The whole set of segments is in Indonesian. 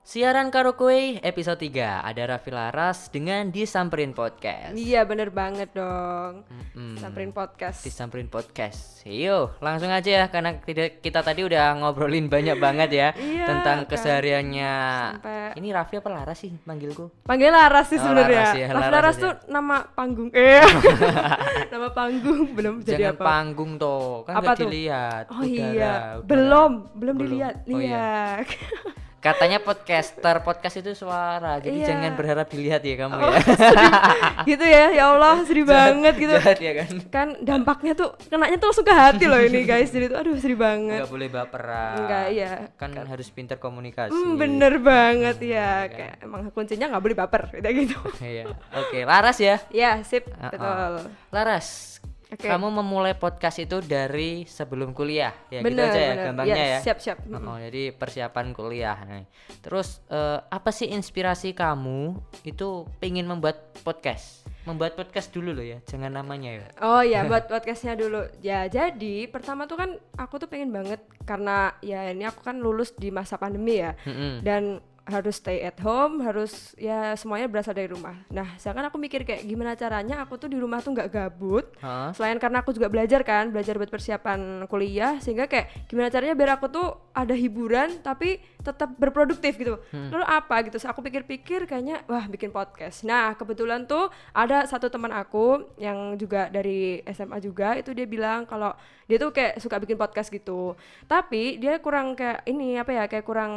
Siaran karo kowe episode 3. Ada Raffi Laras dengan Disamperin Podcast. Iya bener banget dong. Samperin Disamperin Podcast. Yo, langsung aja ya karena kita tadi udah ngobrolin banyak banget ya Iya, tentang kan. kesehariannya. Sampai- Ini Raffi apa Laras sih manggilku? Panggil Laras sih Oh, sebenarnya. Laras ya, Raffi Laras Laras aja. tuh nama panggung. Nama panggung belum jadi Jangan apa. panggung toh, kan Apa nggak tuh? dilihat. Oh Udara, iya, udara. belum dilihat. Oh, iya. Lihat. Katanya podcast itu suara, jadi Iya. jangan berharap dilihat ya kamu Oh, ya. gitu ya. Ya Allah, sedih banget gitu. Jahat ya kan. Kan dampaknya tuh kenanya tuh langsung ke hati loh ini guys. Jadi tuh aduh sedih banget. Nggak boleh baperan. Enggak, iya. Kan harus pintar komunikasi. Bener banget ya. kan. Kayak emang kuncinya nggak boleh baper kayak gitu. Iya. Oke, Laras ya. Ya, sip. Uh-uh. Betul. Laras, Oke. kamu memulai podcast itu dari sebelum kuliah, ya Bener, gitu aja ya bener. gampangnya Iya, ya. siap-siap. Oh, jadi persiapan kuliah. Nah, terus apa sih inspirasi kamu itu pengen membuat podcast? Membuat podcast dulu loh ya, jangan namanya ya. Oh ya, buat podcastnya dulu. Ya jadi pertama tuh kan aku tuh pengen banget karena ya ini aku kan lulus di masa pandemi ya. Mm-mm. Dan harus stay at home, harus ya semuanya berasal dari rumah. Nah, sekarang aku mikir kayak gimana caranya aku tuh di rumah tuh nggak gabut. Hah? Selain karena aku juga belajar buat persiapan kuliah, sehingga kayak gimana caranya biar aku tuh ada hiburan tapi tetap berproduktif gitu. Lalu apa gitu? So, aku pikir-pikir kayaknya wah bikin podcast. Nah, kebetulan tuh ada satu teman aku yang juga dari SMA juga, itu dia bilang kalau dia tuh kayak suka bikin podcast gitu. Tapi dia kurang kayak ini apa ya? Kayak kurang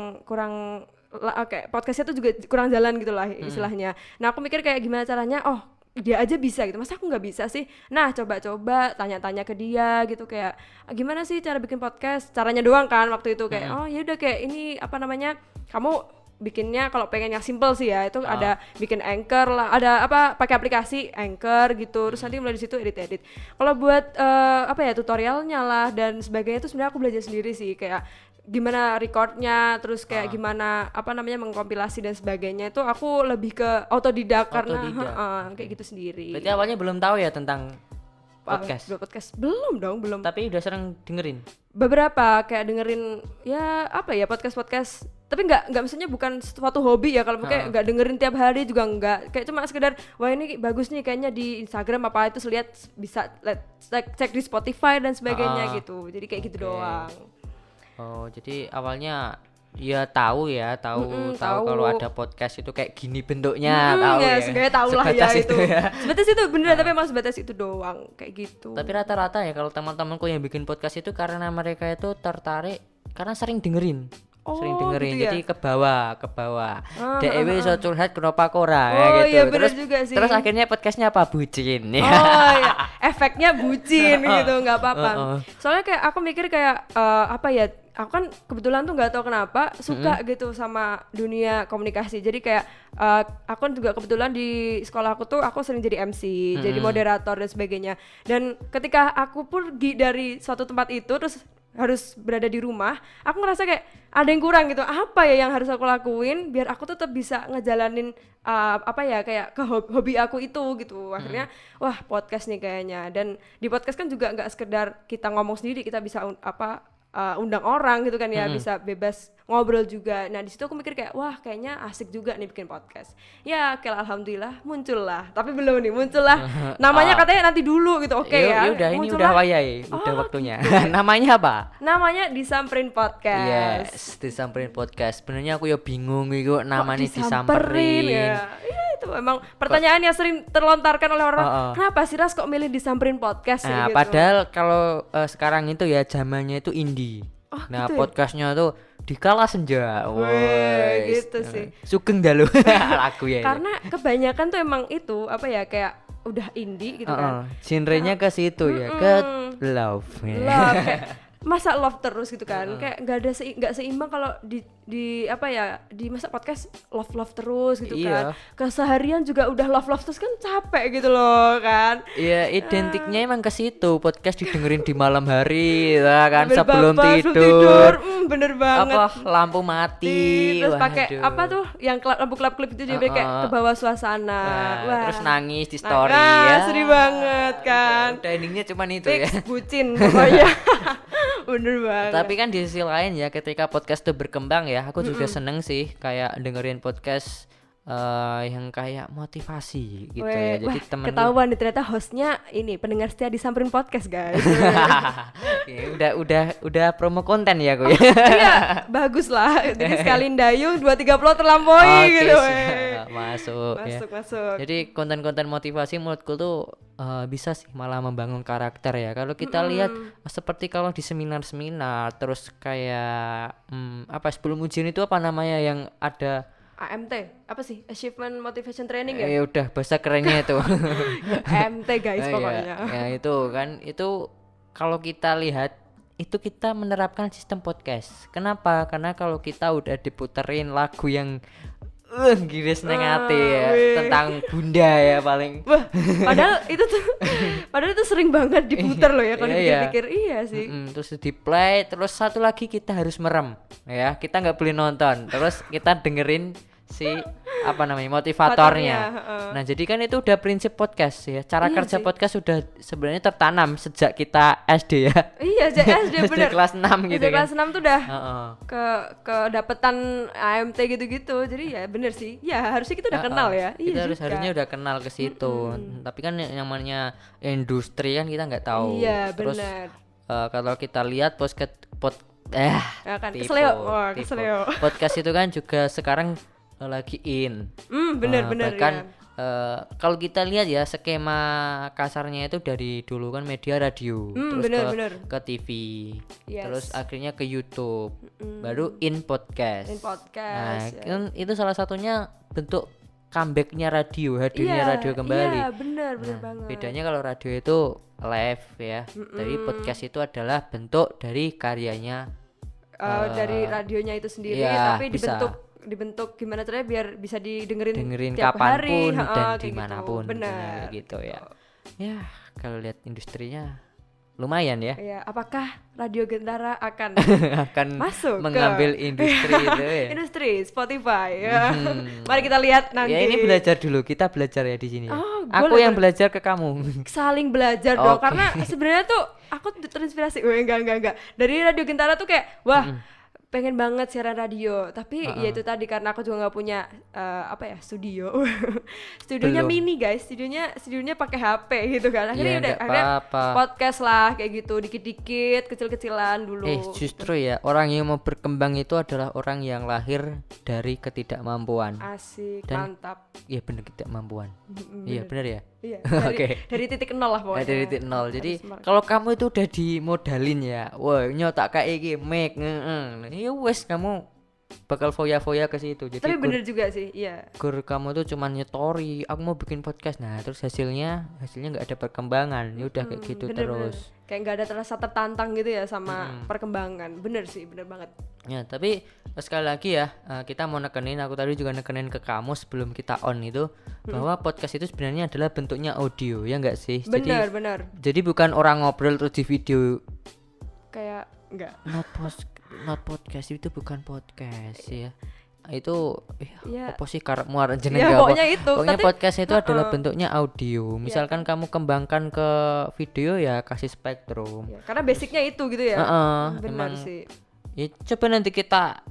kayak podcastnya tuh juga kurang jalan gitu lah istilahnya. Nah aku mikir kayak gimana caranya, oh dia aja bisa gitu, masa aku nggak bisa sih? Nah coba-coba tanya-tanya ke dia gitu kayak gimana sih cara bikin podcast, caranya doang kan waktu itu kayak oh ya udah kayak ini apa namanya, kamu bikinnya kalau pengen yang simple sih ya itu ada bikin Anchor lah, ada apa pakai aplikasi Anchor gitu, terus nanti mulai di situ edit-edit. Kalau buat apa ya tutorialnya lah dan sebagainya itu sebenarnya aku belajar sendiri sih, kayak gimana recordnya, terus kayak gimana apa namanya mengkompilasi dan sebagainya itu aku lebih ke autodidak karena kayak gitu sendiri. Berarti awalnya belum tahu ya tentang podcast. Podcast belum dong, belum. Tapi udah sering dengerin. Beberapa kayak dengerin ya apa ya podcast tapi nggak maksudnya bukan suatu hobi ya, kalau kayak nggak dengerin tiap hari juga nggak, kayak cuma sekedar wah ini bagus nih kayaknya di Instagram apa itu, lihat bisa cek di Spotify dan sebagainya gitu, jadi kayak gitu doang. Oh, jadi awalnya ya tahu tahu. kalau ada podcast itu kayak gini bentuknya, tahu ya ya. sebenarnya tahu lah ya Sebatas itu ya. sebatas itu bener, tapi emang sebatas itu doang kayak gitu. Tapi rata-rata ya kalau teman-temanku yang bikin podcast itu karena mereka itu tertarik karena sering dengerin. Sering dengerin, gitu ya? jadi ke bawah. DEW iso curhat kenapa kora Oh, gitu. iya, bener juga sih. Terus akhirnya podcastnya apa? Bucin. Oh ya, efeknya bucin gitu, nggak apa-apa. Soalnya kayak aku mikir kayak apa ya, aku kan kebetulan tuh nggak tahu kenapa suka gitu sama dunia komunikasi. Jadi kayak aku kan juga kebetulan di sekolah aku tuh aku sering jadi MC, jadi moderator dan sebagainya. Dan ketika aku pergi dari suatu tempat itu terus harus berada di rumah, aku ngerasa kayak ada yang kurang gitu. Apa ya yang harus aku lakuin biar aku tetap bisa ngejalanin apa ya kayak ke hobi aku itu gitu. Akhirnya wah podcast nih kayaknya. Dan di podcast kan juga nggak sekedar kita ngomong sendiri, kita bisa undang orang gitu kan ya, bisa bebas ngobrol juga. Nah di situ aku mikir kayak wah kayaknya asik juga nih bikin podcast. Ya oke lah, alhamdulillah muncul lah, tapi belum nih muncul lah. Namanya katanya nanti dulu gitu. Oke ya. Udah ini muncul udah lah. wayai, udah waktunya. Namanya apa? Namanya Disamperin Podcast. Yes, Disamperin Podcast. Sebenarnya aku ya bingung gitu namanya Kok disamperin. ya. Iya itu emang pertanyaan yang sering terlontarkan oleh orang. Kenapa sih Ras kok milih Disamperin Podcast Nah, gitu? padahal kalau sekarang itu ya zamannya itu indie. Nah, gitu ya? podcastnya tuh Dikala Senja. Wih, gitu sih. Sugeng dalu lagu ya. Karena kebanyakan tuh emang itu apa ya kayak udah indie gitu kan. Genrenya ke situ ya, ke love. Love kayak, masa love terus gitu kan, kayak nggak ada nggak seimbang kalau di apa ya di masa podcast love terus gitu kan. Keseharian juga udah love terus kan capek gitu loh kan. Iya, identiknya emang ke situ. Podcast didengerin di malam hari, lah kan, Sambil sebelum bapak, tidur. bener banget. Apa lampu mati, Terus pakai waduh. apa tuh yang lampu klip itu jadi kayak ke bawah suasana. Nah, terus nangis di story nah, ya. sedih banget kan. Udah endingnya cuman itu ya. Fix bucin pokoknya. Bener banget. Tapi kan di sisi lain ya, ketika podcast itu berkembang ya, aku juga seneng sih kayak dengerin podcast yang kayak motivasi gitu ya. Jadi temen ketahuan nih ternyata hostnya ini pendengar setia Disamperin Podcast guys. Ya, udah promo konten ya aku ya. Iya, bagus lah. Jadi sekali dayung 2-3 plot terlampaui Oke, gitu. siap. Masuk ya. Masuk. Jadi konten-konten motivasi menurutku tuh bisa sih malah membangun karakter ya. Kalau kita lihat seperti kalau di seminar-seminar terus kayak apa sebelum ujian itu apa namanya yang ada AMT apa sih? Achievement Motivation Training ya? ya udah bahasa kerennya itu. AMT guys pokoknya. Ya itu kan itu kalau kita lihat itu kita menerapkan sistem podcast. Kenapa? Karena kalau kita udah diputerin lagu yang giris neng hati ya tentang bunda ya paling. Wah, padahal itu sering banget diputar loh ya kalau dipikir-pikir. Iya sih. Terus di play, terus satu lagi kita harus merem ya, kita nggak boleh nonton, terus kita dengerin si apa namanya motivatornya. Nah jadi kan itu udah prinsip podcast ya, cara kerja sih. Podcast sudah sebenarnya tertanam sejak kita SD ya. Iya sejak SD bener. kelas 6 gitu kan. Kelas 6 tuh udah kedapetan AMT gitu-gitu, jadi ya bener sih. Ya harusnya kita udah kenal ya. Kita harusnya udah kenal ke situ. Tapi kan yang namanya industri kan kita nggak tahu. Iya terus bener. Kalau kita lihat podcast itu kan juga sekarang lagi in. Bener bahkan kalau kita lihat ya skema kasarnya itu dari dulu kan media radio, terus ke TV, terus akhirnya ke YouTube, baru in podcast. Nah, kan itu salah satunya bentuk comebacknya radio, hadirnya radio kembali. Iya, benar banget. Bedanya kalau radio itu live ya, tapi podcast itu adalah bentuk dari karyanya dari radionya itu sendiri, tapi dibentuk gimana caranya biar bisa didengerin tiap kapanpun hari, dan dimanapun gitu. Benar gitu ya. Ya kalau lihat industrinya lumayan ya. Iya, apakah Radio Gentara akan masuk mengambil industri itu ya? Industri Spotify ya. Mari kita lihat nanti. Ya ini belajar dulu, kita belajar ya di sini. Aku yang belajar ke kamu. Saling belajar dong, karena sebenarnya tuh aku terinspirasi. Enggak. Dari Radio Gentara tuh kayak pengen banget siaran radio, tapi ya itu tadi karena aku juga nggak punya studio. Studionya belum. mini guys, studionya pakai HP gitu kan. Akhirnya akhirnya podcast lah kayak gitu, dikit-dikit, kecil-kecilan dulu. Justru ya orang yang mau berkembang itu adalah orang yang lahir dari ketidakmampuan. Asik, dan, mantap. Iya benar ketidakmampuan. Iya benar ya. Iya. Oke. Dari titik nol lah pokoknya. Dari titik nol. Jadi kalau kamu itu udah dimodalin ya, wah nyotak kayak iki make ya wes kamu bakal foya-foya ke situ. Jadi tapi bener juga sih, iya. Kamu tuh cuman nyetori, aku mau bikin podcast. Nah, terus hasilnya nggak ada perkembangan. Ya udah kayak gitu terus. Kayak nggak ada terasa tertantang gitu ya sama perkembangan. Bener sih, bener banget. Ya, tapi sekali lagi ya, kita mau nekenin, aku tadi juga nekenin ke kamu sebelum kita on itu bahwa podcast itu sebenarnya adalah bentuknya audio, ya enggak sih? Benar. Jadi bukan orang ngobrol terus di video. Kayak enggak. Not podcast itu bukan podcast ya. Itu ya. apa sih muara jeneng ya, pokoknya itu. Pokoknya podcast itu adalah bentuknya audio. Misalkan kamu kembangkan ke video ya kasih spektrum. Ya, karena basicnya itu gitu ya. Benar sih. Ya coba nanti kita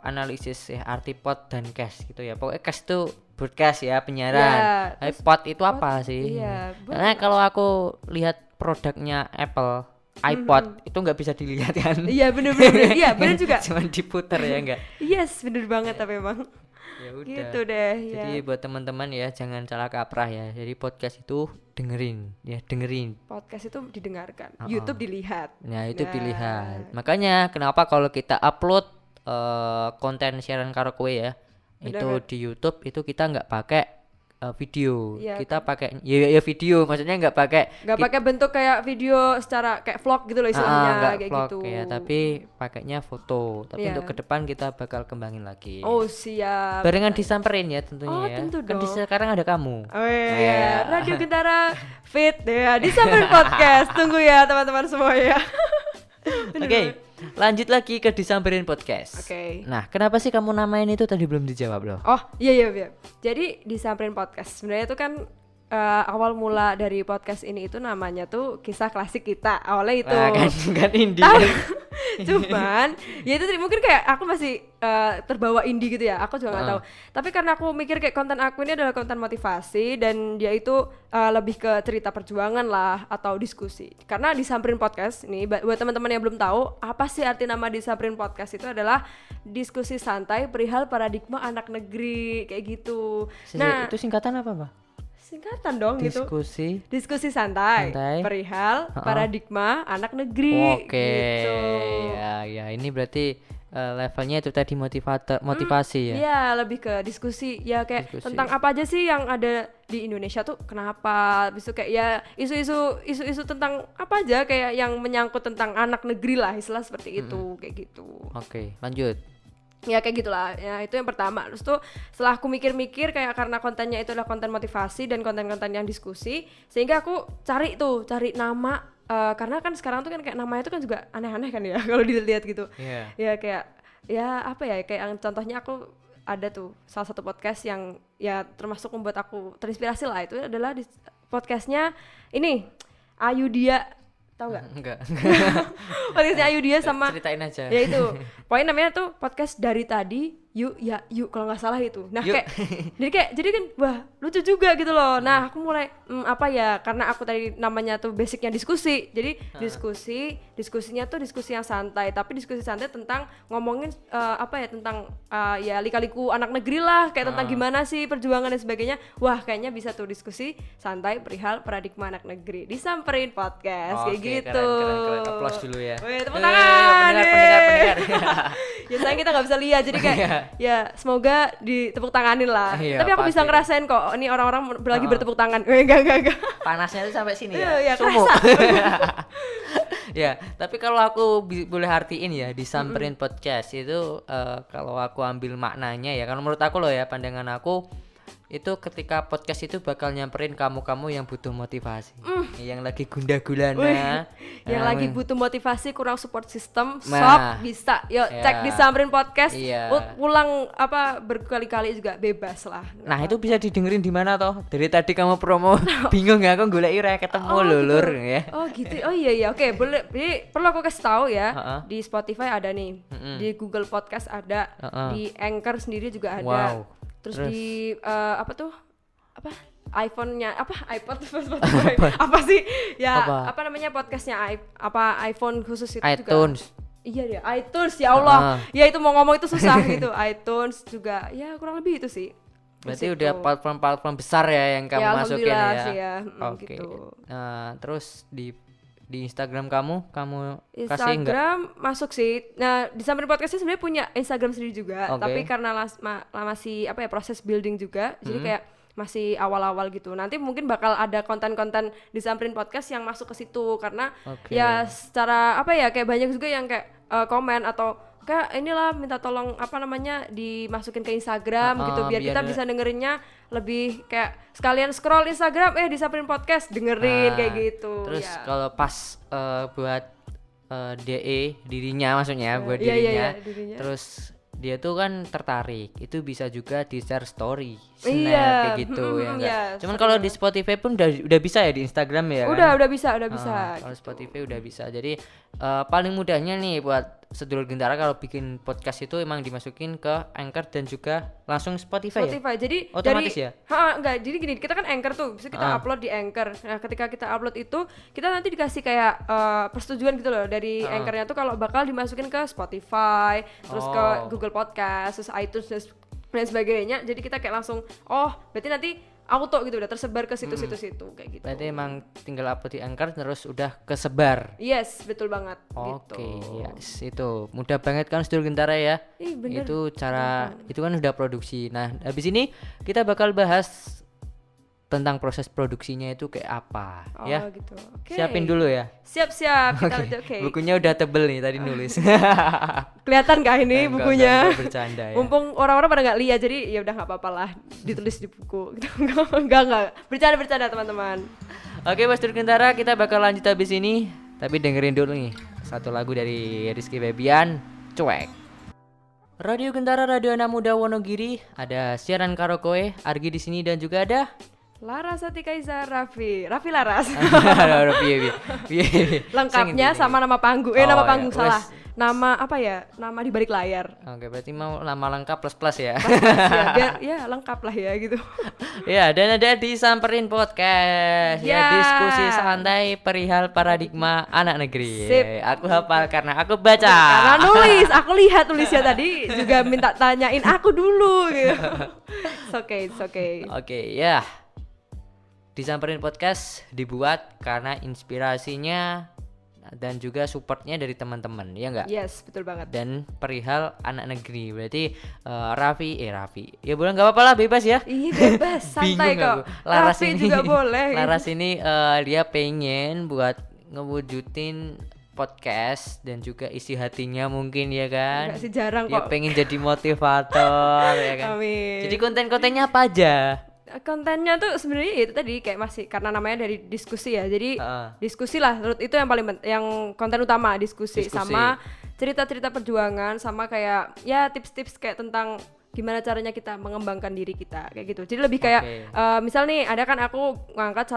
analisis ya arti pod dan cast gitu ya. Pokoknya cast itu broadcast ya, penyiaran. Pod itu apa sih? Iya, karena kalau aku lihat produknya Apple iPod itu nggak bisa dilihat kan? Iya bener iya bener juga. Cuman diputer ya enggak? Yes bener banget tapi emang. Ya udah. Gitu deh. Jadi buat teman-teman ya jangan salah kaprah ya. Jadi podcast itu dengerin. Podcast itu didengarkan. YouTube dilihat. Nah itu dilihat. Makanya kenapa kalau kita upload konten siaran karaoke ya, itu di YouTube itu kita nggak pakai video, kita pakai ya video, maksudnya nggak pakai bentuk kayak video secara kayak vlog gitu loh istilahnya, kayak vlog, gitu ya, tapi pakainya foto. Tapi untuk ke depan kita bakal kembangin lagi. Oh siap. Barengan disamperin ya tentunya ya. Tentu kan sekarang ada kamu. Radio Gentara fit ya disamperin podcast. Tunggu ya teman-teman semua ya. Oke. Lanjut lagi ke Disamperin Podcast. Nah, kenapa sih kamu namain itu tadi belum dijawab loh? Oh, iya. Jadi Disamperin Podcast sebenarnya itu kan awal mula dari podcast ini itu namanya tuh kisah klasik kita. Awalnya itu. Kan indie. Cuman ya itu mungkin kayak aku masih terbawa indie gitu ya. Aku juga nggak tahu. Tapi karena aku mikir kayak konten aku ini adalah konten motivasi dan dia itu lebih ke cerita perjuangan lah atau diskusi. Karena Disamperin Podcast ini buat teman-teman yang belum tahu apa sih arti nama Disamperin Podcast itu adalah diskusi santai perihal paradigma anak negeri kayak gitu. Nah, itu singkatan apa, Pak? Singkatan dong diskusi santai perihal paradigma anak negeri. Gitu. Ya ini berarti levelnya itu tadi motivasi ya. Iya, lebih ke diskusi ya kayak tentang apa aja sih yang ada di Indonesia tuh kenapa, bisa kayak ya isu-isu tentang apa aja kayak yang menyangkut tentang anak negeri lah, istilah seperti itu kayak gitu. Oke, lanjut. Ya kayak gitulah, ya itu yang pertama. Terus tuh setelah aku mikir-mikir kayak karena kontennya itu adalah konten motivasi dan konten-konten yang diskusi, sehingga aku cari nama karena kan sekarang tuh kan kayak namanya itu kan juga aneh-aneh kan ya kalau dilihat gitu. Ya kayak ya apa ya kayak yang contohnya aku ada tuh salah satu podcast yang ya termasuk membuat aku terinspirasi lah, itu adalah podcastnya ini Ayudhya. Tahu nggak? Enggak. Podcastnya Ayudhya sama ceritain aja. Ya itu. Pokoknya namanya tuh podcast Dari Tadi Yuk kalau nggak salah itu. Nah kayak jadi kan wah lucu juga gitu loh. Nah aku mulai apa ya, karena aku tadi namanya tuh basicnya diskusi. Jadi diskusinya tuh diskusi yang santai, tapi diskusi santai tentang ngomongin apa ya tentang ya lika-liku anak negeri lah, kayak tentang gimana sih perjuangan dan sebagainya. Wah kayaknya bisa tuh diskusi santai perihal paradigma anak negeri. Disamperin Podcast kayak gitu. Keren. Applause dulu ya. Wih, tepuk tangan. Pendengar. Ya sayang kita nggak bisa lihat, jadi kayak ya semoga ditepuk tanganin lah. Tapi aku bisa ngerasain kok ini orang-orang lagi bertepuk tangan. Enggak. Panasnya tuh sampai sini ya. Ya kerasa. Ya, tapi kalau aku boleh artiin ya, Disamperin Podcast itu kalau aku ambil maknanya ya, kalau menurut aku loh ya, pandangan aku itu ketika podcast itu bakal nyamperin kamu-kamu yang butuh motivasi, yang lagi gundah gulana, yang lagi butuh motivasi, kurang support system, bisa yuk cek Disamperin Podcast. Pulang apa berkali-kali juga bebas lah. Nah itu bisa didengerin di mana toh? Dari tadi kamu promo bingung ya, aku golek ira ketemu lulur ya. Oh gitu. Oh iya oke, boleh. Jadi perlu aku kasih tahu ya, di Spotify ada nih, di Google Podcast ada, di Anchor sendiri juga ada. Wow. Terus di iPhone-nya iPod Spotify apa sih ya apa namanya podcastnya iPhone khusus itu iTunes. Juga iya deh iTunes, ya Allah ya itu mau ngomong itu susah gitu. iTunes juga ya kurang lebih itu sih. Berarti udah platform besar ya yang kamu masukin ya. Oke. Gitu. Nah terus di Instagram kamu kasih enggak? Instagram masuk sih. Nah, Disamperin Podcastnya sebenarnya punya Instagram sendiri juga, tapi karena masih apa ya proses building juga, jadi kayak masih awal-awal gitu. Nanti mungkin bakal ada konten-konten Disamperin Podcast yang masuk ke situ karena ya secara apa ya kayak banyak juga yang kayak komen atau kayak inilah minta tolong apa namanya dimasukin ke Instagram gitu biar kita bisa dengerinnya lebih kayak sekalian scroll Instagram Disamperin Podcast dengerin kayak gitu. Terus kalau pas buat dirinya maksudnya buat dirinya. Terus dia tuh kan tertarik, itu bisa juga di share story, snap kayak gitu ya enggak. Cuman kalau di Spotify pun udah bisa ya, di Instagram ya kan? Udah bisa. Kalau gitu. Spotify udah bisa. Jadi paling mudahnya nih buat sedulur Gentara kalau bikin podcast itu emang dimasukin ke Anchor dan juga langsung Spotify ya? Jadi otomatis ya? Enggak, jadi gini, kita kan Anchor tuh, bisa kita upload di Anchor. Nah, ketika kita upload itu, kita nanti dikasih kayak persetujuan gitu loh dari Anchor-nya tuh kalau bakal dimasukin ke Spotify, terus ke Google Podcast, terus iTunes dan sebagainya. Jadi kita kayak langsung, berarti nanti auto gitu udah tersebar ke situ-situ kayak gitu. Berarti emang tinggal upload di Anchor terus udah kesebar. Yes, betul banget. Oke, yes, itu mudah banget kan sedulur Gentara ya. Bener. Itu cara itu kan udah produksi. Nah, habis ini kita bakal bahas tentang proses produksinya itu kayak apa ya. Gitu. Siapin dulu ya. Siap. Bukunya udah tebel nih tadi nulis. Kelihatan gak ini bukunya? Enggak, bercanda ya. Mumpung orang-orang pada nggak lihat, jadi ya udah nggak apa-apa lah ditulis di buku. Enggak. Bercanda teman-teman. Oke, Mas Gentara, kita bakal lanjut habis ini. Tapi dengerin dulu nih satu lagu dari Rizky Febian, Cuek. Radio Gentara, Radio Anak Muda Wonogiri. Ada siaran karaoke, Argi di sini dan juga ada Larasati Kaisar Raffi Laras. Lengkapnya sama nama panggung. Nama panggung salah. Nama apa ya? Nama di balik layar. Oke, berarti mau nama lengkap plus ya. Ya, biar ya lengkap lah ya gitu. Ya, dan ada Disamperin Podcast. Ya, diskusi santai perihal paradigma anak negeri. Sip. Aku hafal karena aku baca. Karena nulis, aku lihat tulisnya tadi juga minta tanyain aku dulu gitu. It's okay. Oke, ya. Disamperin Podcast dibuat karena inspirasinya dan juga supportnya dari teman-teman, ya enggak? Yes, betul banget. Dan perihal anak negeri, berarti Raffi, ya boleh nggak apa-apa lah, bebas ya. Iya bebas, santai kok. Laras Raffi ini juga boleh. Laras ini dia pengen buat ngewujudin podcast dan juga isi hatinya mungkin ya kan. Enggak sih, jarang dia kok. Pengen jadi motivator ya kan. Amin. Jadi konten-kontennya apa aja? Kontennya tuh sebenarnya itu tadi kayak masih karena namanya dari diskusi ya, jadi diskusi lah, menurut itu yang paling yang konten utama diskusi. Sama cerita-cerita perjuangan, sama kayak ya tips-tips kayak tentang gimana caranya kita mengembangkan diri kita kayak gitu. Jadi lebih kayak misal nih ada kan aku ngangkat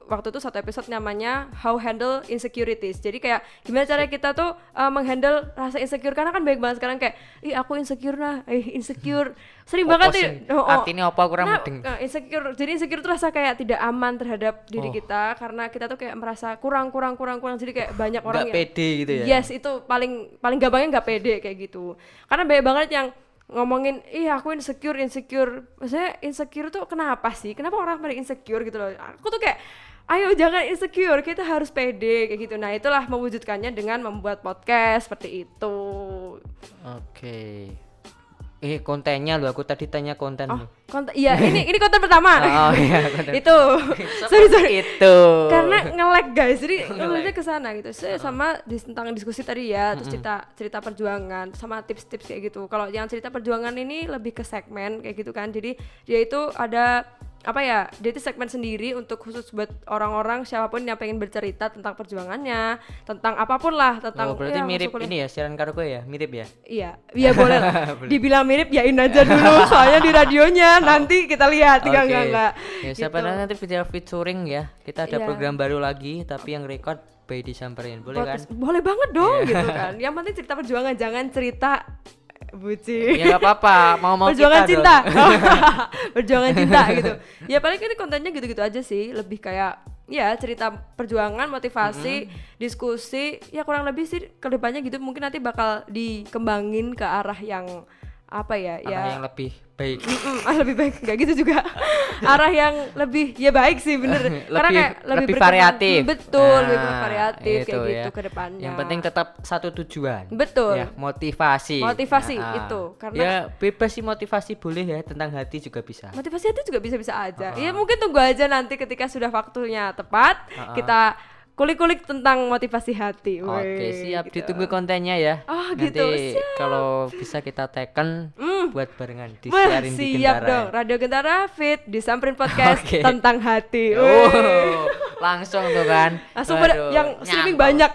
waktu itu satu episode namanya How Handle Insecurities. Jadi kayak gimana caranya kita tuh menghandle rasa insecure, karena kan banyak banget sekarang kayak aku insecure insecure sering banget nih. Artinya apa kurang mending. Insecure. Jadi insecure itu rasa kayak tidak aman terhadap diri kita karena kita tuh kayak merasa kurang. Jadi kayak banyak orang yang nggak pede gitu ya. Yes, itu paling gampangnya nggak pede kayak gitu. Karena banyak banget yang ngomongin aku insecure. Maksudnya insecure tuh kenapa sih? Kenapa orang pada insecure gitu loh? Aku tuh kayak ayo jangan insecure, kita harus pede kayak gitu. Nah, itulah mewujudkannya dengan membuat podcast seperti itu. Oke. Kontennya loh, aku tadi tanya konten. Konten. Iya, ini konten pertama. Iya, konten. Itu. Sorry. Itu. Karena nge-lag guys. Jadi nge-lagnya ke sana gitu. Sama tentang diskusi tadi ya, terus cerita perjuangan sama tips-tips kayak gitu. Kalau yang cerita perjuangan ini lebih ke segmen kayak gitu kan. Jadi dia itu ada dia itu segmen sendiri untuk khusus buat orang-orang siapapun yang pengen bercerita tentang perjuangannya, tentang apapun lah, tentang berarti mirip ini ya, siaran karaoke ya, mirip ya? Iya boleh lah. Dibilang mirip yain aja dulu, soalnya di radionya nanti kita lihat. Enggak. Ya, siapa tahu nanti video featuring ya. Kita ada program baru lagi tapi yang record by Disamperin, boleh kan? Boleh banget dong gitu kan. Yang penting cerita perjuangan, jangan cerita bucin. Ya nggak apa-apa, mau perjuangan kita cinta. Perjuangan cinta gitu. Ya paling ini kontennya gitu-gitu aja sih, lebih kayak ya cerita perjuangan, motivasi, diskusi, ya kurang lebih sih kedepannya gitu. Mungkin nanti bakal dikembangin ke arah yang yang lebih baik. Lebih baik enggak gitu juga. Arah yang lebih baik sih bener. Karena kayak lebih variatif. Betul, lebih variatif kayak gitu ke depannya. Yang penting tetap satu tujuan. Betul. Ya, motivasi itu. Karena ya bebas sih, motivasi boleh ya, tentang hati juga bisa. Motivasi hati juga bisa-bisa aja. Ya mungkin tunggu aja nanti ketika sudah waktunya tepat kita kulik-kulik tentang motivasi hati. Oke, siap gitu. Ditunggu kontennya ya. Nanti gitu. Kalau bisa kita teken buat barengan disiarin di Gentara. Siap dong, Radio Gentara Fit Disamperin Podcast tentang hati. Langsung tuh kan. Langsung yang streaming banyak.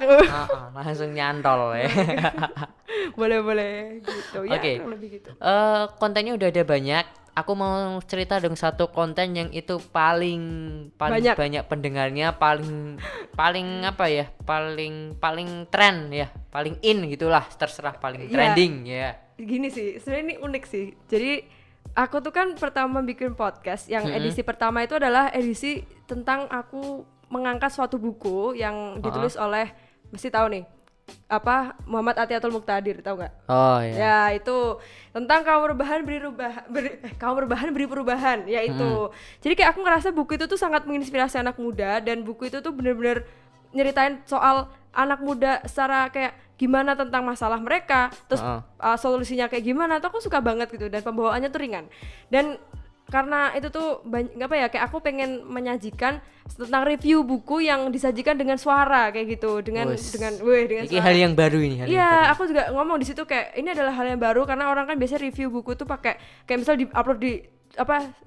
Langsung nyantol ya. Boleh gitu ya. Lebih gitu. Kontennya udah ada banyak. Aku mau cerita dong satu konten yang itu paling banyak pendengarnya, paling tren ya, paling in gitulah, terserah paling trending ya. Gini sih, sebenarnya ini unik sih. Jadi aku tuh kan pertama bikin podcast yang edisi pertama itu adalah edisi tentang aku mengangkat suatu buku yang ditulis oleh, mesti tahu nih, Muhammad Atiatul Muqtadir, tahu nggak? Oh iya. Ya itu tentang kaum rebahan beri perubahan, ya itu. Jadi kayak aku ngerasa buku itu tuh sangat menginspirasi anak muda, dan buku itu tuh bener-bener nyeritain soal anak muda secara kayak gimana tentang masalah mereka, terus solusinya kayak gimana. Tuh aku suka banget gitu, dan pembawaannya tuh ringan. Dan karena itu tuh kayak aku pengen menyajikan tentang review buku yang disajikan dengan suara kayak gitu, dengan ini suara. Hal yang baru ini. Iya, aku juga ngomong di situ kayak ini adalah hal yang baru, karena orang kan biasanya review buku tuh pakai kayak misal di-upload di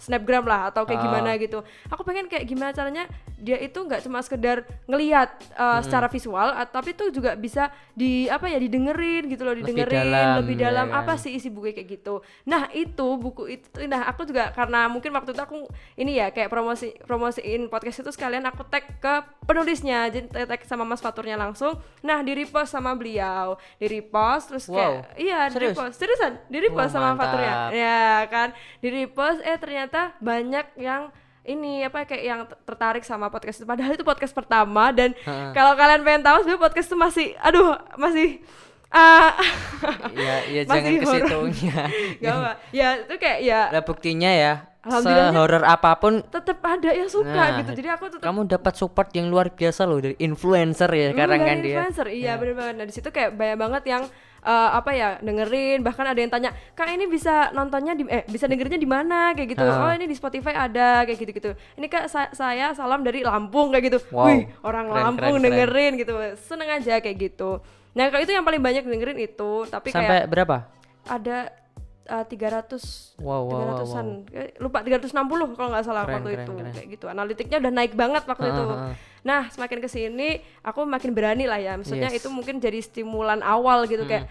snapgram lah atau kayak gimana gitu. Aku pengen kayak gimana caranya dia itu nggak cuma sekedar ngelihat secara visual, tapi tuh juga bisa didengerin gitu loh, lebih dalam ya kan? Apa sih isi buku kayak gitu. Nah itu buku itu, nah aku juga karena mungkin waktu itu aku ini ya kayak promosiin podcast itu sekalian aku tag ke penulisnya, jadi tag sama Mas Faturnya langsung. Nah di repost sama beliau, terus kayak di repost sama Faturnya ya kan, di repost ternyata banyak yang ini kayak yang tertarik sama podcast itu, padahal itu podcast pertama. Dan kalau kalian pengen tahu sebenarnya podcast itu masih ya jangan ke situnya. Gak apa. Ya itu kayak ya. Lah buktinya ya, se-horror apapun tetap ada yang suka gitu. Jadi aku tetap, kamu dapat support yang luar biasa loh dari influencer ya sekarang kan dia. Influencer, iya benar banget. Nah di situ kayak banyak banget yang dengerin, bahkan ada yang tanya, "Kak, ini bisa nontonnya bisa dengerinnya di mana?" kayak gitu. "Oh, ini di Spotify ada," kayak gitu-gitu. "Ini Kak, saya salam dari Lampung," kayak gitu. Wih, orang Lampung dengerin gitu. Seneng aja kayak gitu. Nah, kalau itu yang paling banyak dengerin itu, tapi sampai kayak berapa? Ada 300-an, lupa 360 kalau nggak salah waktu itu. Kayak gitu. Analitiknya udah naik banget waktu itu. Nah, semakin kesini aku makin berani lah ya. Maksudnya itu mungkin jadi stimulan awal gitu, kayak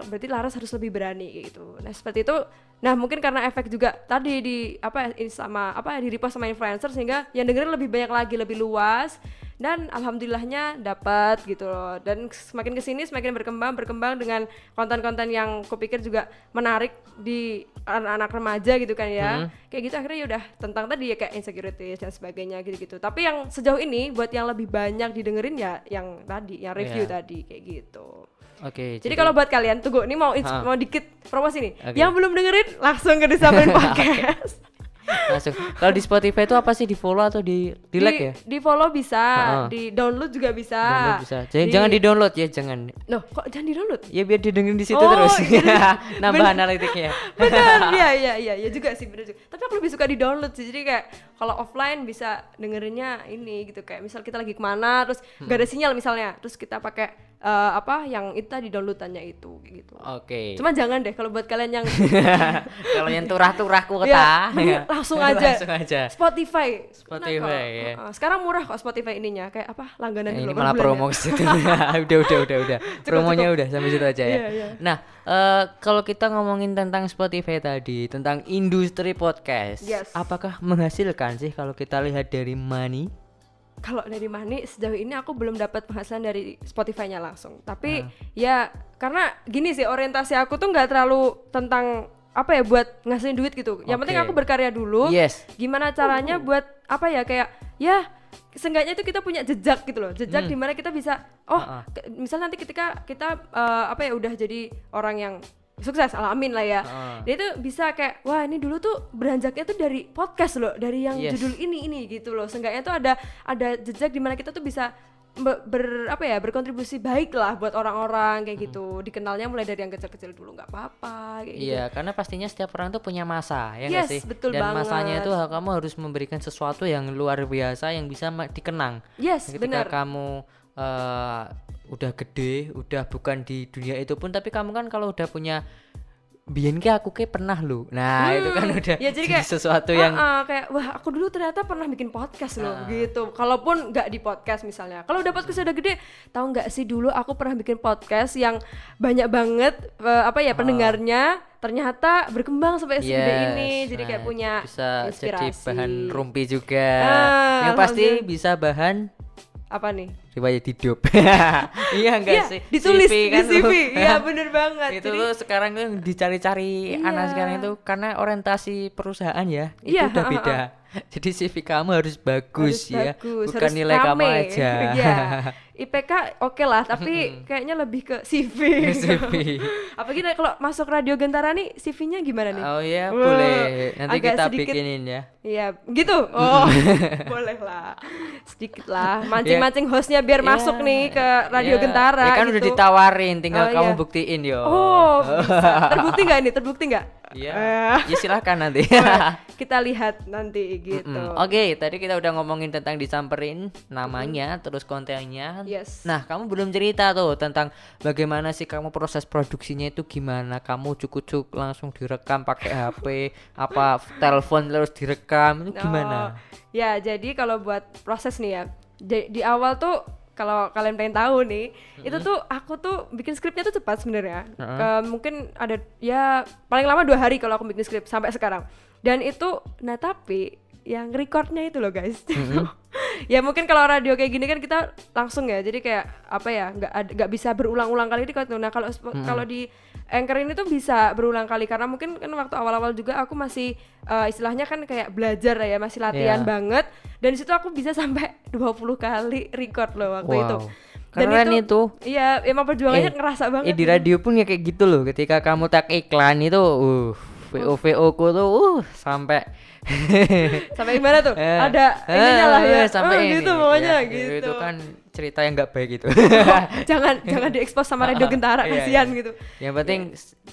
berarti Laras harus lebih berani gitu. Nah, seperti itu. Nah, mungkin karena efek juga tadi di repost sama influencer, sehingga yang dengerin lebih banyak lagi, lebih luas. Dan alhamdulillahnya dapat gitu loh. Dan semakin kesini semakin berkembang dengan konten-konten yang kupikir juga menarik di anak-anak remaja gitu kan ya. Kayak gitu akhirnya udah tentang tadi ya kayak insecurities dan sebagainya gitu-gitu. Tapi yang sejauh ini buat yang lebih banyak didengerin ya yang tadi, yang review tadi kayak gitu. Oke. Jadi kalau buat kalian tunggu, ini mau dikit promosi nih. Yang belum dengerin langsung ke Disamperin Podcast. Langsung. Kalau di Spotify itu apa sih, di follow atau di like ya? Di follow bisa, di download juga bisa. Jangan di download ya, jangan. Loh, kok jangan di download? Ya biar didengerin di situ terus. Nambah analitiknya. Benar, iya juga sih, benar juga. Tapi aku lebih suka di download sih. Jadi kayak kalau offline bisa dengerinnya ini gitu, kayak misal kita lagi kemana terus gak ada sinyal misalnya, terus kita pakai yang itu tadi downloadannya itu gitu. Oke. Cuma jangan deh kalau buat kalian yang kalau yang turah-turahku kata langsung aja. Spotify ya. Sekarang murah kok Spotify ininya, kayak langganan ini malah promo situ. udah. Promonya udah sampai situ aja ya. Yeah. Nah, kalau kita ngomongin tentang Spotify tadi, tentang industri podcast, apakah menghasilkan sih kalau kita lihat dari money? Kalau dari money sejauh ini aku belum dapat penghasilan dari Spotify-nya langsung. Tapi ya karena gini sih, orientasi aku tuh nggak terlalu tentang buat ngasilin duit gitu. Yang penting aku berkarya dulu. Gimana caranya buat kayak seenggaknya itu kita punya jejak gitu loh. Jejak di mana kita bisa misal nanti ketika kita udah jadi orang yang sukses, amin lah ya. Dia tuh bisa kayak, wah ini dulu tuh beranjaknya tuh dari podcast loh, dari yang judul ini gitu loh. Seenggaknya tuh ada jejak di mana kita tuh bisa berkontribusi baik lah buat orang-orang kayak gitu. Dikenalnya mulai dari yang kecil-kecil dulu, nggak apa-apa kayak gitu. Iya, karena pastinya setiap orang tuh punya masa, ya nggak sih? Betul dan banget. Masanya itu kamu harus memberikan sesuatu yang luar biasa yang bisa dikenang. Ketika kamu udah gede, udah bukan di dunia itu pun, tapi kamu kan kalau udah punya biyen aku pernah lu. Nah, itu kan udah jadi kayak sesuatu yang kayak wah, aku dulu ternyata pernah bikin podcast loh gitu. Kalaupun nggak di podcast misalnya. Kalau udah podcast udah gede, tahu nggak sih dulu aku pernah bikin podcast yang banyak banget pendengarnya, ternyata berkembang sampai segede ini. Jadi kayak punya bisa inspirasi. Jadi bahan rumpi juga. Yang pasti bisa bahan apa nih? Riwayat hidup. Iya enggak sih? Ditulis CV, kan di CV. Iya bener banget. Itu tuh sekarang tuh dicari-cari anak sekarang itu karena orientasi perusahaan ya. Itu udah beda. Jadi CV kamu harus bagus ya. Bukan harus nilai rame. Kamu aja. IPK oke lah, tapi kayaknya lebih ke CV. Apalagi kalau masuk Radio Gentara nih, CV-nya gimana nih? Oh iya, boleh. Nanti kita sedikit, bikinin ya. Iya, gitu. Oh, boleh lah. Sedikit lah. Mancing-mancing hostnya biar masuk nih ke Radio Gentara. Ya kan gitu. Udah ditawarin, tinggal kamu buktiin yo. Oh, bisa. Terbukti nggak ini? Terbukti nggak? Ya silakan nanti. Kita lihat nanti gitu. Oke, tadi kita udah ngomongin tentang disamperin namanya, terus kontennya. Yes. Nah, kamu belum cerita tuh tentang bagaimana sih kamu proses produksinya itu gimana? Kamu cukup langsung direkam pakai HP, apa telepon terus direkam itu gimana? Ya, jadi kalau buat proses nih ya, di awal tuh kalau kalian pengen tahu nih, itu tuh aku tuh bikin skripnya tuh cepat sebenarnya. Mungkin ada ya paling lama 2 hari kalau aku bikin skrip sampai sekarang. Dan itu, nah tapi yang recordnya itu loh guys. Ya mungkin kalau radio kayak gini kan kita langsung ya, jadi kayak apa ya, nggak bisa berulang-ulang kali di. Nah kalau di Anchor ini tuh bisa berulang kali karena mungkin kan waktu awal-awal juga aku masih istilahnya kan kayak belajar ya, masih latihan banget, dan di situ aku bisa sampai 20 kali record loh waktu itu. Dan keren itu. Iya, emang perjuangannya ngerasa banget. Di radio pun ya kayak gitu loh, ketika kamu tag iklan itu VO ku tuh sampai sampai gimana tuh? Ada ininya lah ya. Sampai gitu pokoknya ya, gitu. Itu kan cerita yang nggak baik itu. jangan diekspos sama Radio Gentara, kasihan gitu. Yang penting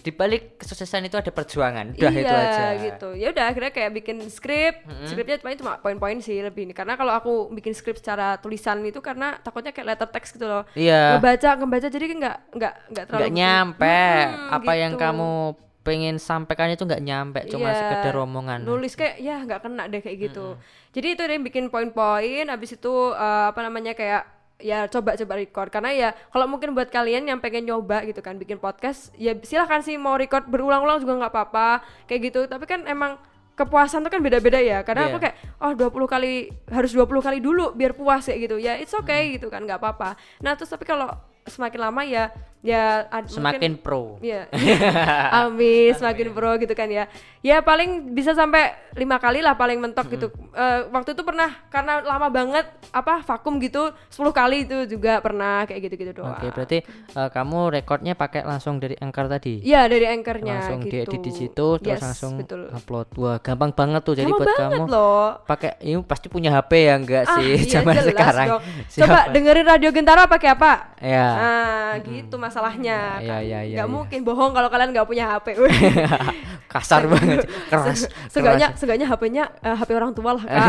di balik kesuksesan itu ada perjuangan. Udah itu aja. Gitu. Ya udah akhirnya kayak bikin skripnya cuma poin-poin sih lebih ini. Karena kalau aku bikin skrip secara tulisan itu karena takutnya kayak letter text gitu loh. Iya. Ngebaca jadi nggak terlalu nyampe apa gitu. yang kamu pengen sampaikan itu nggak nyampe, cuma sekedar omongan. Nulis kayak ya nggak kena deh kayak gitu. Jadi itu dia bikin poin-poin, habis itu kayak ya coba record. Karena ya kalau mungkin buat kalian yang pengen nyoba gitu kan bikin podcast, ya silahkan sih mau record berulang-ulang juga nggak apa-apa kayak gitu. Tapi kan emang kepuasan tuh kan beda-beda ya. Karena aku kayak 20 kali harus 20 kali dulu biar puas kayak gitu. Ya it's okay gitu kan, nggak apa-apa. Nah terus tapi kalau semakin lama ya semakin mungkin, pro. Ya. Amin, semakin pro gitu kan ya. Ya paling bisa sampai 5 kali lah paling mentok gitu. Waktu itu pernah karena lama banget vakum gitu 10 kali itu juga pernah kayak gitu-gitu doang. Oke, berarti kamu rekodnya pakai langsung dari Anchor tadi? Iya, dari Anchornya langsung gitu. Diedit di situ terus langsung upload. Wah, gampang banget tuh. Jadi buat kamu pakai ini pasti punya HP ya enggak sih zaman sekarang. Coba dengerin Radio Gentara pakai apa? Ya. Nah, gitu masalahnya. Ya. Nggak mungkin bohong kalau kalian nggak punya HP. Kasar banget, keras. Seenggaknya HP-nya HP orang tua lah Kak.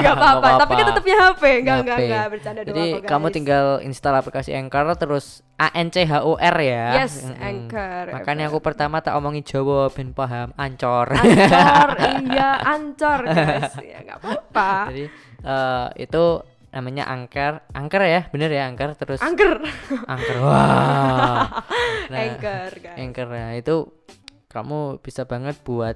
Nggak apa-apa. Tapi kan tetapnya HP. Enggak bercanda doang. Jadi kamu tinggal install aplikasi Anchor terus ANCHOR ya. Yes, Anchor. Makanya aku pertama tak omongin Jawa ben paham Ancor. Iya, Ancor guys. Ya nggak apa-apa. Jadi itu namanya Anchor ya, bener ya Anchor terus. Anchor. Wah. Anchor guys. Anchor ya itu kamu bisa banget buat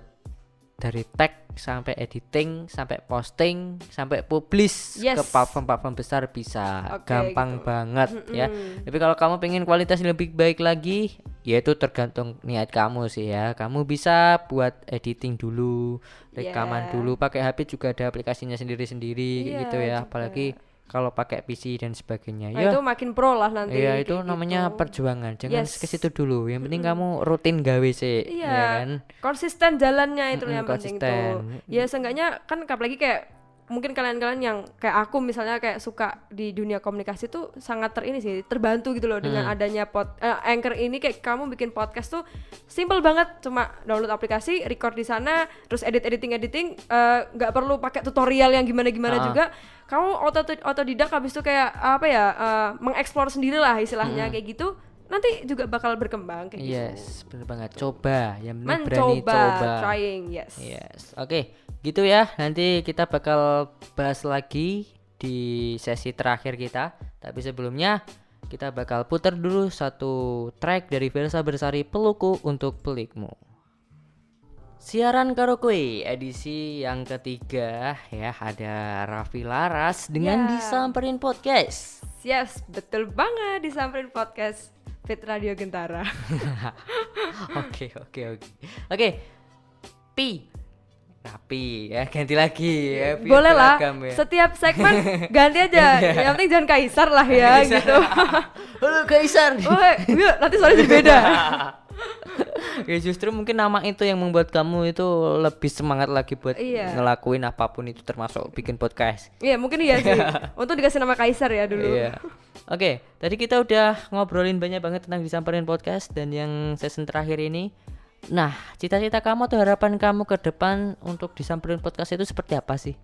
dari tag sampai editing sampai posting sampai publish ke platform besar bisa. Gampang banget ya. Tapi kalau kamu pengen kualitas lebih baik lagi, ya itu tergantung niat kamu sih ya. Kamu bisa buat editing dulu, rekaman dulu, pakai HP juga ada aplikasinya sendiri-sendiri gitu ya. Apalagi kalau pakai PC dan sebagainya. Nah, itu makin pro lah nanti. Iya, itu namanya perjuangan. Jangan ke situ dulu. Yang penting kamu rutin gawe sih, ya kan? Konsisten jalannya itu yang penting tuh. Ya seenggaknya kan apalagi kayak mungkin kalian-kalian yang kayak aku misalnya kayak suka di dunia komunikasi tuh sangat terbantu gitu loh dengan adanya Anchor ini. Kayak kamu bikin podcast tuh simple banget, cuma download aplikasi, record di sana, terus editing nggak perlu pakai tutorial yang gimana juga. Kamu otodidak, habis itu kayak mengeksplor sendiri lah istilahnya kayak gitu. Nanti juga bakal berkembang kayak gitu. Yes, benar banget. Coba, yang penting berani coba. Trying, yes. Oke, gitu ya. Nanti kita bakal bahas lagi di sesi terakhir kita. Tapi sebelumnya kita bakal putar dulu satu track dari Versa Bersari Peluku untuk Pelikmu. Siaran Karaoke edisi yang ketiga ya, ada Raffi Laras dengan Disamperin Podcast. Yes, betul banget, Disamperin Podcast Fit Radio Gentara. Oke. Rapi ya, ganti lagi ya. Boleh lah, setiap segmen ganti aja. Yang penting jangan Kaisar lah ya gitu. Halo Kaisar. Nanti soalnya beda. Ya justru mungkin nama itu yang membuat kamu itu lebih semangat lagi buat ngelakuin apapun itu, termasuk bikin podcast. Iya mungkin iya sih. Untuk dikasih nama Kaisar ya dulu. Iya. Oke, tadi kita udah ngobrolin banyak banget tentang Disamperin Podcast, dan yang season terakhir ini Nah, cita-cita kamu atau harapan kamu ke depan untuk disamperin podcast itu seperti apa sih?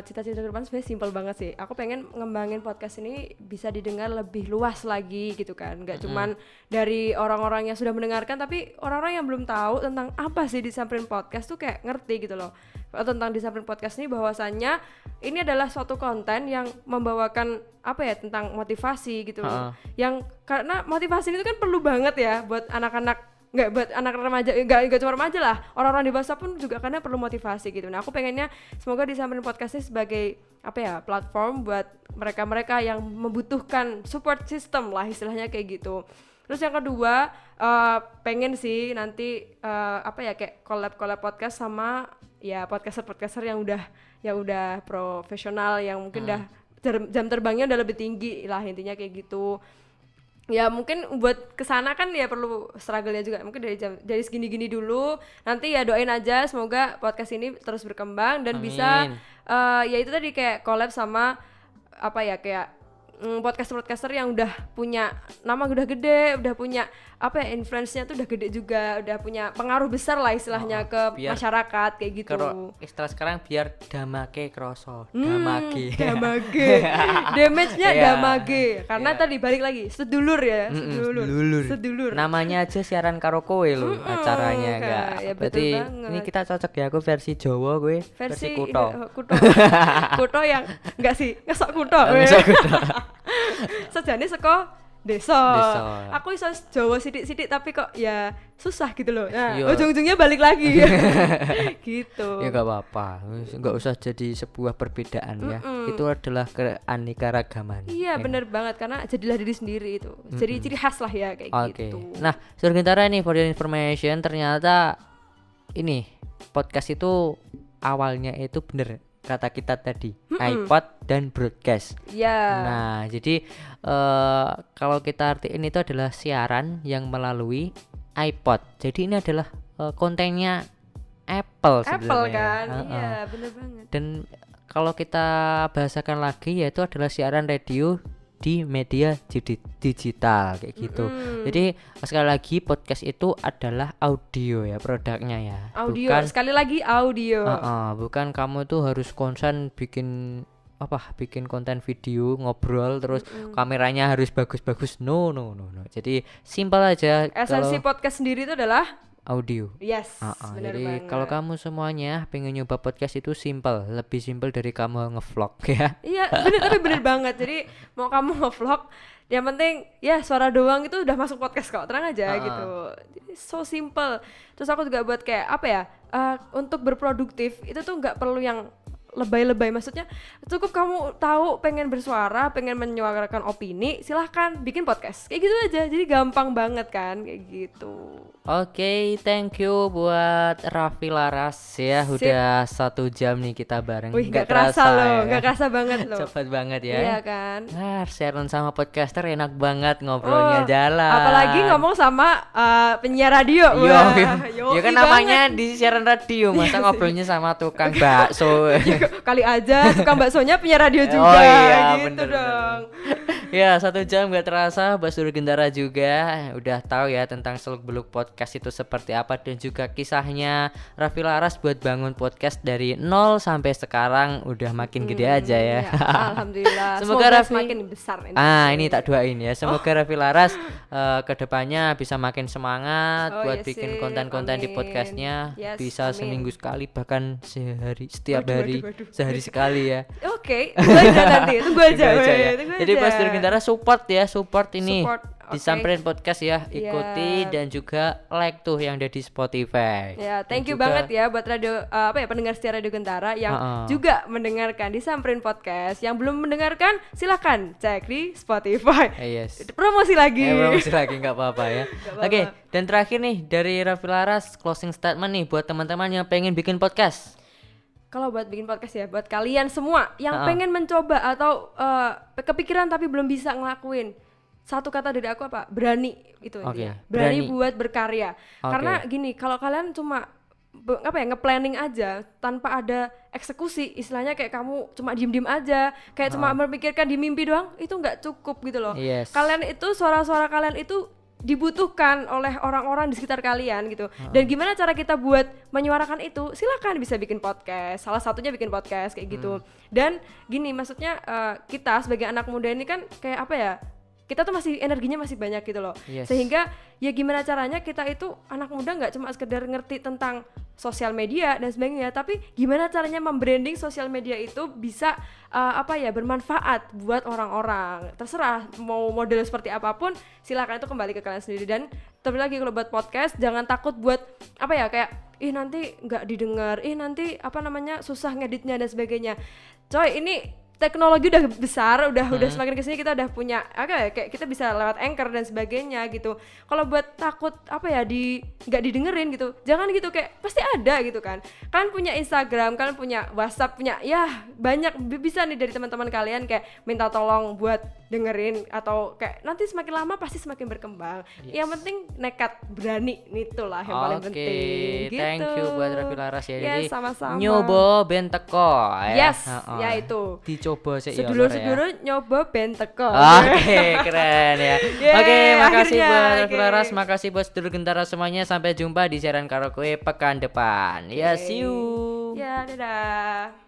Cita-cita ke depan sebenarnya simpel banget sih. Aku pengen ngembangin podcast ini bisa didengar lebih luas lagi gitu kan. Gak cuman dari orang-orang yang sudah mendengarkan, tapi orang-orang yang belum tahu tentang apa sih Disamperin Podcast tuh kayak ngerti gitu loh. Tentang Disamperin Podcast ini bahwasannya ini adalah suatu konten yang membawakan apa ya, tentang motivasi gitu loh. Yang karena motivasi itu kan perlu banget ya buat anak-anak, nggak buat anak remaja, nggak cuma remaja lah, orang-orang dewasa pun juga karena perlu motivasi gitu. Nah aku pengennya semoga Disamperin Podcast ini sebagai apa ya, platform buat mereka-mereka yang membutuhkan support system lah istilahnya kayak gitu. Terus yang kedua, pengen sih nanti apa ya, kayak collab podcast sama ya podcaster yang udah profesional, yang mungkin udah jam terbangnya udah lebih tinggi lah, intinya kayak gitu. Ya mungkin buat kesana kan ya perlu struggle-nya juga, mungkin dari segini-gini dulu. Nanti ya doain aja semoga podcast ini terus berkembang dan bisa ya itu tadi kayak collab sama apa ya, kayak podcaster yang udah punya nama, udah gede, udah punya apa ya, influence-nya tuh udah gede juga, udah punya pengaruh besar lah istilahnya ke masyarakat kayak gitu. Kalau istilah sekarang biar damage kroso, damage. Damage-nya damage. Karena tadi balik lagi sedulur ya, sedulur. Namanya aja siaran karo kowe lho acaranya enggak. Ya, berarti ini kita cocok ya, aku versi Jawa, gue versi Kuto. Kuto yang enggak sih, ngesok Kuto. Sejane seko desa. Aku iso Jawa sidik-sidik tapi kok ya susah gitu loh. Nah, ujung-ujungnya balik lagi. Gitu. Ya enggak apa-apa. Enggak usah jadi sebuah perbedaan ya. Itu adalah keanekaragaman. Iya, benar banget, karena jadilah diri sendiri itu. Jadi ciri khas lah ya kayak gitu. Nah, Surgentara nih, for your information, ternyata ini podcast itu awalnya itu bener kata kita tadi, iPod dan broadcast. Nah, jadi kalau kita artiin itu adalah siaran yang melalui iPod. Jadi ini adalah kontennya Apple sebenarnya. Apple kan? Iya, bener banget. Dan kalau kita bahasakan lagi, yaitu adalah siaran radio di media digital kayak gitu. Jadi sekali lagi podcast itu adalah audio ya, produknya ya. Audio, bukan, sekali lagi audio. Bukan kamu tuh harus konsen bikin konten video ngobrol terus kameranya harus bagus-bagus. No. Jadi simpel aja. Esensi podcast sendiri itu adalah audio. Yes. Jadi kalau kamu semuanya pengen nyoba podcast itu simple, lebih simple dari kamu ngevlog ya. Iya, bener banget. Jadi mau kamu ngevlog, yang penting ya suara doang itu udah masuk podcast kok, tenang aja gitu. Jadi so simple. Terus aku juga buat kayak apa ya, untuk berproduktif itu tuh nggak perlu yang lebay-lebay, maksudnya cukup kamu tahu pengen bersuara, pengen menyuarakan opini, silahkan bikin podcast kayak gitu aja. Jadi gampang banget kan kayak gitu. Oke, thank you buat Raffi Laras ya. Udah 1 jam nih kita bareng. Wih, gak kerasa loh, gak kerasa banget loh. Cepet banget ya. Iya kan. Siaran sama podcaster enak banget, ngobrolnya jalan. Apalagi ngomong sama penyiar radio. Ya kan namanya di siaran radio, masa ngobrolnya sama tukang bakso. Kali aja tukang baksonya punya radio juga. Gitu bener, dong. Ya 1 jam gak terasa. Bahas Surgentara juga udah tahu ya tentang seluk-beluk podcast itu seperti apa, dan juga kisahnya Raffi Laras buat bangun podcast dari 0 sampai sekarang udah makin gede aja ya. Alhamdulillah. Semoga Raffi makin besar ini. Ini tak doain ya. Semoga Raffi Laras kedepannya bisa makin semangat buat bikin konten-konten di podcastnya. Bisa seminggu sekali, bahkan setiap hari. Sehari sekali ya. Oke, tunggu aja nanti, tunggu aja ya. Jadi pas Surgentara support ini Disamperin Podcast ya, ikuti dan juga like tuh yang ada di Spotify. Ya, thank you banget ya buat radio pendengar setia Radio Gentara yang juga mendengarkan Disamperin Podcast. Yang belum mendengarkan silahkan cek di Spotify. Promosi lagi nggak apa-apa ya. Oke, dan terakhir nih dari Raffi Laras, closing statement nih buat teman-teman yang pengen bikin podcast. Kalau buat bikin podcast ya, buat kalian semua yang pengen mencoba atau kepikiran tapi belum bisa ngelakuin, satu kata dari aku apa? Berani itu intinya. Berani buat berkarya. Karena gini, kalau kalian cuma nge-planning aja tanpa ada eksekusi, istilahnya kayak kamu cuma diem-diem aja, kayak cuma memikirkan di mimpi doang, itu nggak cukup gitu loh. Kalian itu suara-suara kalian itu dibutuhkan oleh orang-orang di sekitar kalian gitu. Dan gimana cara kita buat menyuarakan itu? Silakan bisa bikin podcast. Salah satunya bikin podcast kayak gitu. Dan gini, maksudnya kita sebagai anak muda ini kan kayak apa ya? Kita tuh masih energinya masih banyak gitu loh. Sehingga ya gimana caranya kita itu anak muda nggak cuma sekedar ngerti tentang sosial media dan sebagainya, tapi gimana caranya membranding sosial media itu bisa bermanfaat buat orang-orang. Terserah mau model seperti apapun, silakan, itu kembali ke kalian sendiri. Dan terlebih lagi kalau buat podcast, jangan takut buat kayak nanti nggak didengar, nanti susah ngeditnya dan sebagainya. Coy, ini teknologi udah besar, udah semakin kesini kita udah punya kayak kita bisa lewat Anchor dan sebagainya gitu. Kalau buat takut nggak didengerin gitu, jangan gitu, kayak pasti ada gitu kan. Kalian punya Instagram, kalian punya WhatsApp, punya banyak bisa nih dari teman-teman kalian kayak minta tolong buat dengerin, atau kayak nanti semakin lama pasti semakin berkembang. Yang penting nekat, berani, itulah yang paling penting. Gitu. Thank you buat Raffi Laras ya. Jadi sama-sama. nyoba ben teko ya. Ya itu. Coba sih sedulur-sedulur nyoba ben teko. Oke, keren ya. Oke, makasih buat Raffi Laras, makasih buat sedulur Gentara semuanya. Sampai jumpa di siaran karaoke pekan depan. Ya, see you. Ya, dadah.